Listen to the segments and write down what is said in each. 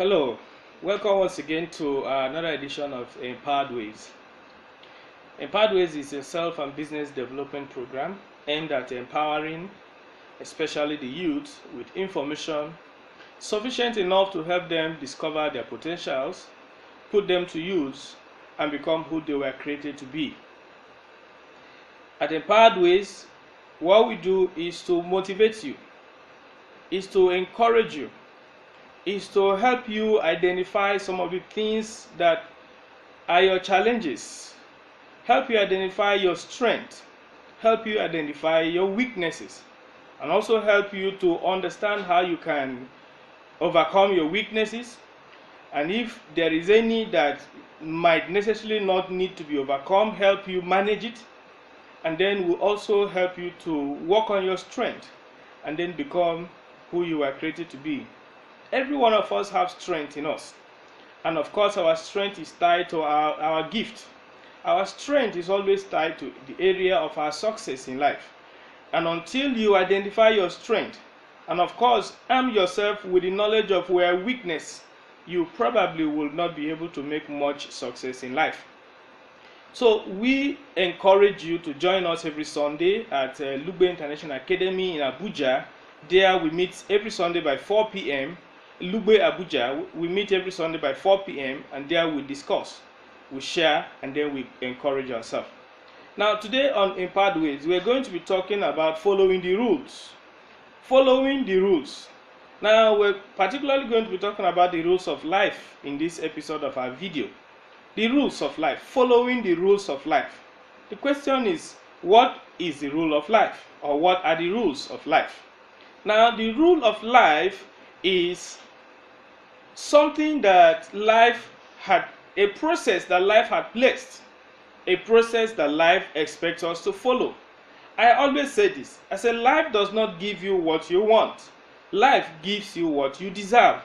Hello, welcome once again to another edition of Empowered Ways. Empowered Ways is a self and business development program aimed at empowering, especially the youth, with information sufficient enough to help them discover their potentials, put them to use, and become who they were created to be. At Empowered Ways, what we do is to motivate you, is to encourage you, is to help you identify some of the things that are your challenges, help you identify your strength, help you identify your weaknesses, and also help you to understand how you can overcome your weaknesses, and if there is any that might necessarily not need to be overcome, help you manage it, and then we'll also help you to work on your strength and then become who you were created to be. Every one of us has strength in us. And of course, our strength is tied to our gift. Our strength is always tied to the area of our success in life. And until you identify your strength, and of course, arm yourself with the knowledge of where weakness, you probably will not be able to make much success in life. So we encourage you to join us every Sunday at Lugbe International Academy in Abuja. There we meet every Sunday by 4 p.m. Lugbe, Abuja, we meet every Sunday by 4 p.m. and there we discuss, we share, and then we encourage ourselves. Now today on Empowered Ways, we are going to be talking about following the rules. Following the rules. Now we're particularly going to be talking about the rules of life in this episode of our video. The rules of life, following the rules of life. The question is, what is the rule of life? Or what are the rules of life? Now the rule of life is something that life had, a process that life had placed, a process that life expects us to follow. I always say this, I say life does not give you what you want, life gives you what you deserve.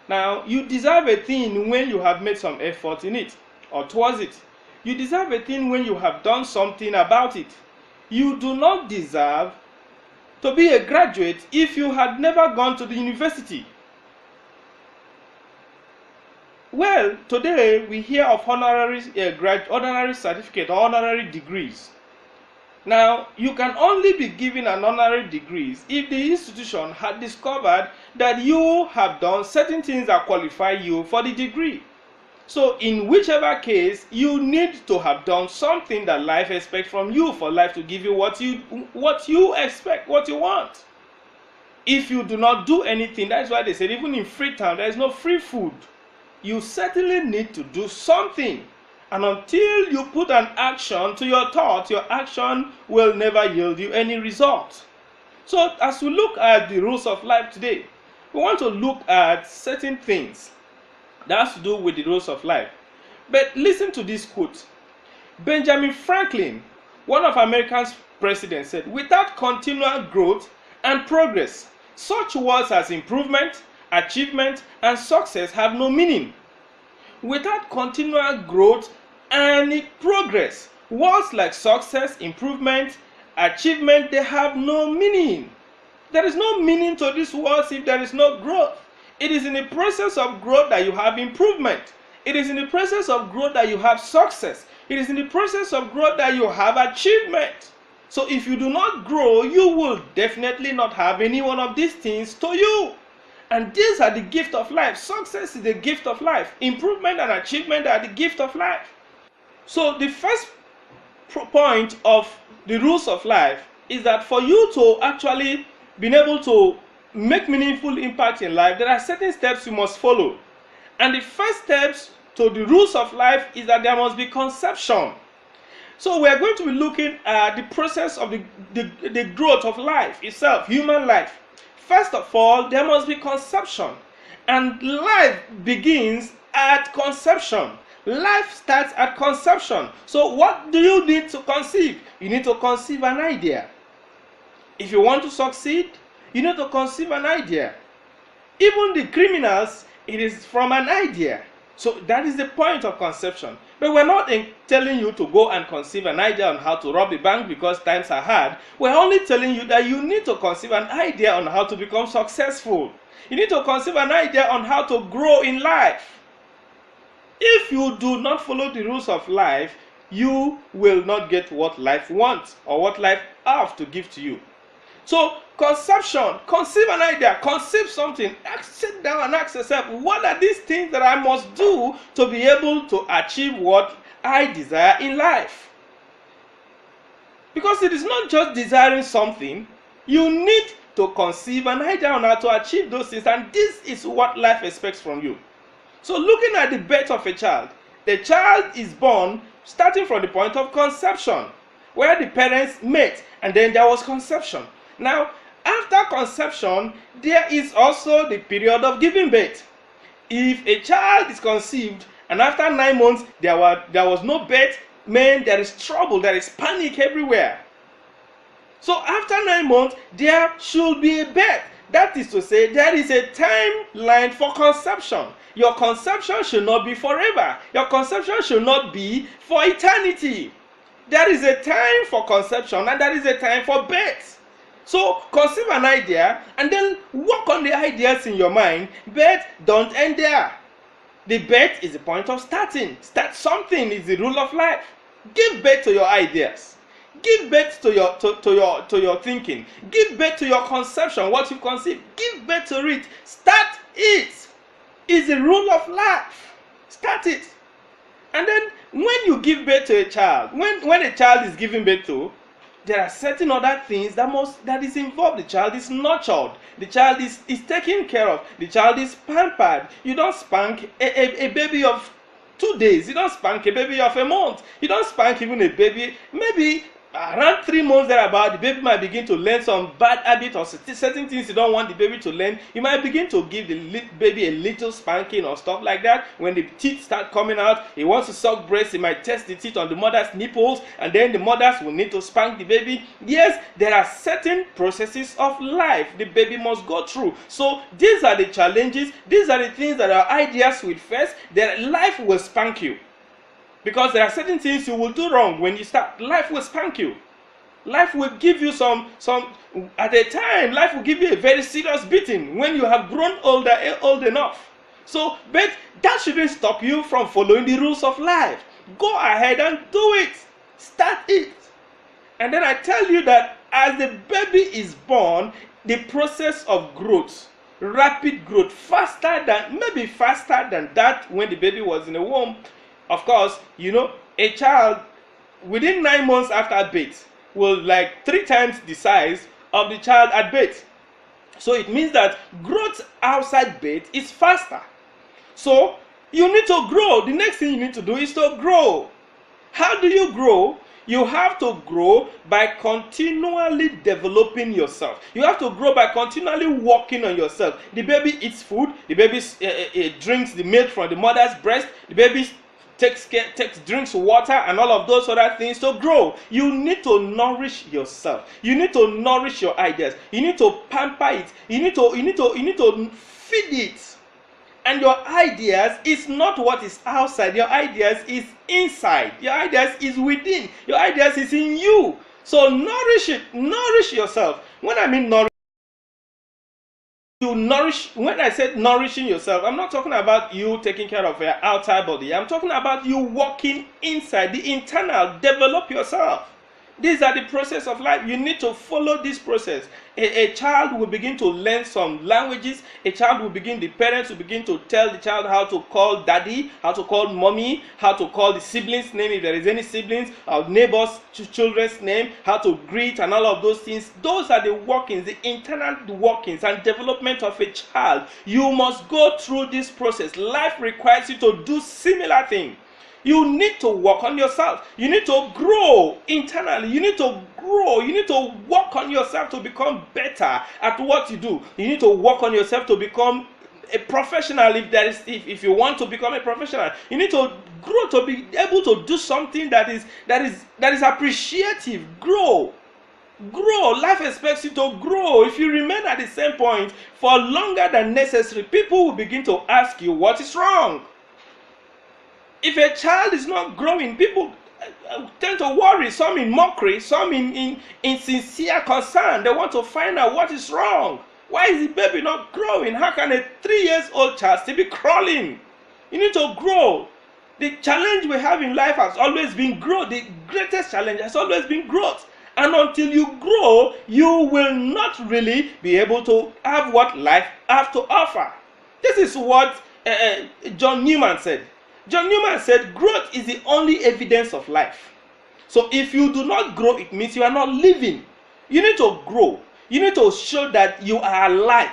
Now you deserve a thing when you have made some effort in it or towards it. You deserve a thing when you have done something about it. You do not deserve to be a graduate if you had never gone to the university. Well, today we hear of honorary certificate or honorary degrees. Now, you can only be given an honorary degree if the institution had discovered that you have done certain things that qualify you for the degree. So, in whichever case, you need to have done something that life expects from you for life to give you what you expect, what you want. If you do not do anything, that's why they said even in Freetown, there is no free food. You certainly need to do something. And until you put an action to your thought, your action will never yield you any result. So as we look at the rules of life today, we want to look at certain things that has to do with the rules of life. But listen to this quote. Benjamin Franklin, one of America's presidents, said, "Without continual growth and progress, such words as improvement, achievement, and success have no meaning." Without continual growth and progress, words like success, improvement, achievement, they have no meaning. There is no meaning to these words if there is no growth. It is in the process of growth that you have improvement. It is in the process of growth that you have success. It is in the process of growth that you have achievement. So if you do not grow, you will definitely not have any one of these things to you. And these are the gift of life. Success is the gift of life. Improvement and achievement are the gift of life. So the first point of the rules of life is that for you to actually be able to make meaningful impact in life, there are certain steps you must follow. And the first steps to the rules of life is that there must be conception. So we are going to be looking at the process of the growth of life itself, human life. First of all, there must be conception. And life begins at conception. Life starts at conception. So what do you need to conceive? You need to conceive an idea. If you want to succeed, you need to conceive an idea. Even the criminals, it is from an idea. So that is the point of conception. But we're not telling you to go and conceive an idea on how to rob the bank because times are hard. We're only telling you that you need to conceive an idea on how to become successful. You need to conceive an idea on how to grow in life. If you do not follow the rules of life, you will not get what life wants or what life has to give to you. So conception, conceive an idea, conceive something, sit down and ask yourself, what are these things that I must do to be able to achieve what I desire in life? Because it is not just desiring something, you need to conceive an idea on how to achieve those things, and this is what life expects from you. So looking at the birth of a child, the child is born starting from the point of conception, where the parents met and then there was conception. Now, after conception, there is also the period of giving birth. If a child is conceived and after 9 months there was no birth, man, there is trouble, there is panic everywhere. So after 9 months, there should be a birth. That is to say, there is a timeline for conception. Your conception should not be forever. Your conception should not be for eternity. There is a time for conception and there is a time for birth. So conceive an idea and then work on the ideas in your mind. Birth don't end there. The birth is the point of starting. Start something is the rule of life. Give birth to your ideas. Give birth to your thinking. Give birth to your conception, what you conceive. Give birth to it. Start it. It's the rule of life. Start it. And then when you give birth to a child, when a child is given birth to, there are certain other things that is involved. The child is nurtured. The child is taken care of. The child is pampered. You don't spank a baby of 2 days. You don't spank a baby of a month. You don't spank even a baby. Maybe around 3 months thereabout, the baby might begin to learn some bad habits or certain things you don't want the baby to learn. You might begin to give the baby a little spanking or stuff like that. When the teeth start coming out, he wants to suck breast, he might test the teeth on the mother's nipples, and then the mothers will need to spank the baby. Yes, there are certain processes of life the baby must go through. So these are the challenges, these are the things that our ideas will face. That life will spank you. Because there are certain things you will do wrong when you start. Life will spank you. Life will give you some at a time, life will give you a very serious beating when you have grown old enough. So, but that shouldn't stop you from following the rules of life. Go ahead and do it. Start it. And then I tell you that as the baby is born, the process of growth, rapid growth, faster than that when the baby was in the womb. Of course, you know, a child within 9 months after birth will like 3 times the size of the child at birth. So it means that growth outside birth is faster. So you need to grow. The next thing you need to do is to grow. How do you grow? You have to grow by continually developing yourself. You have to grow by continually working on yourself. The baby eats food. The baby drinks the milk from the mother's breast. The baby drinks water and all of those other things to grow. You need to nourish yourself. You need to nourish your ideas. You need to pamper it. You need to feed it. And your ideas is not what is outside. Your ideas is inside. Your ideas is within. Your ideas is in you. So nourish it. Nourish yourself. When I mean nourish, when I said nourishing yourself, I'm not talking about you taking care of your outer body. I'm talking about you working inside, the internal. Develop yourself. These are the process of life. You need to follow this process. A child will begin to learn some languages. The parents will begin to tell the child how to call daddy, how to call mommy, how to call the siblings' name if there is any siblings, or neighbors' children's name, how to greet and all of those things. Those are the workings, the internal workings and development of a child. You must go through this process. Life requires you to do similar things. You need to work on yourself. You need to grow internally. You need to grow. You need to work on yourself to become better at what you do. You need to work on yourself to become a professional. If you want to become a professional, you need to grow to be able to do something that is appreciative. Grow. Life expects you to grow. If you remain at the same point for longer than necessary, people will begin to ask you what is wrong. If a child is not growing, people tend to worry, some in mockery, some in sincere concern. They want to find out what is wrong. Why is the baby not growing? How can a 3-year-old child still be crawling? You need to grow. The challenge we have in life has always been growth. The greatest challenge has always been growth. And until you grow, you will not really be able to have what life has to offer. This is what John Newman said. John Newman said, growth is the only evidence of life. So if you do not grow, it means you are not living. You need to grow. You need to show that you are alive.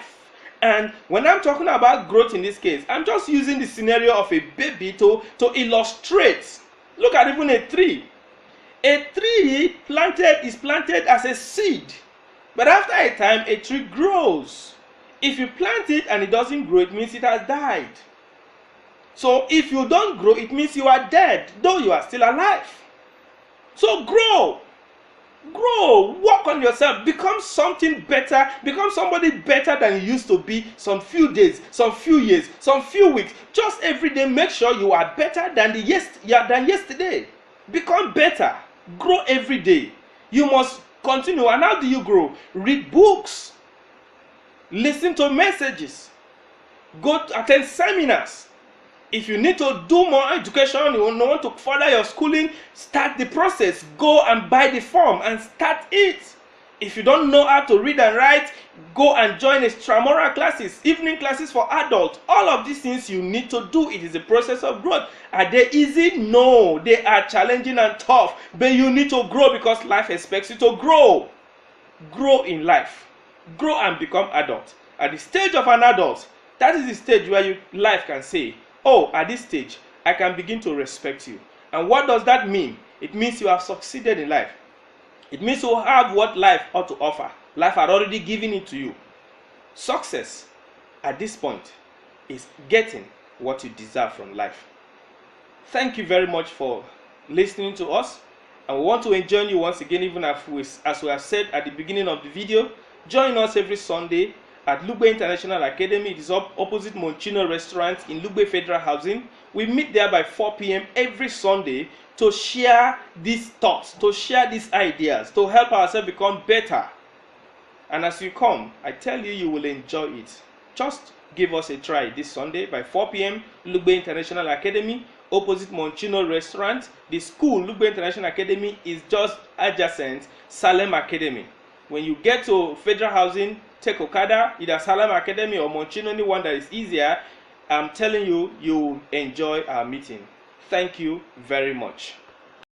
And when I'm talking about growth in this case, I'm just using the scenario of a baby to illustrate. Look at even a tree. A tree is planted as a seed. But after a time, a tree grows. If you plant it and it doesn't grow, it means it has died. So if you don't grow, it means you are dead, though you are still alive. So grow. Grow, work on yourself, become something better, become somebody better than you used to be some few days, some few years, some few weeks. Just every day, make sure you are better than yesterday. Become better. Grow every day. You must continue. And how do you grow? Read books. Listen to messages. Go to attend seminars. If you need to do more education, you want to further your schooling, start the process. Go and buy the form and start it. If you don't know how to read and write, go and join extramural classes, evening classes for adults. All of these things you need to do. It is a process of growth. Are they easy? No. They are challenging and tough. But you need to grow because life expects you to grow. Grow in life. Grow and become adult. At the stage of an adult, that is the stage where life can say, oh, at this stage, I can begin to respect you. And what does that mean? It means you have succeeded in life. It means you have what life ought to offer. Life had already given it to you. Success at this point is getting what you deserve from life. Thank you very much for listening to us. And we want to enjoin you once again, even as we have said at the beginning of the video, join us every Sunday at Lugbe International Academy. It is opposite Monchino Restaurant in Lugbe Federal Housing. We meet there by 4 p.m. every Sunday to share these thoughts, to share these ideas, to help ourselves become better. And as you come, I tell you, you will enjoy it. Just give us a try this Sunday by 4 p.m. Lugbe International Academy, opposite Monchino Restaurant. The school, Lugbe International Academy, is just adjacent Salem Academy. When you get to Federal Housing, take Okada, either Salem Academy or Monchino, anyone that is easier. I'm telling you, you will enjoy our meeting. Thank you very much.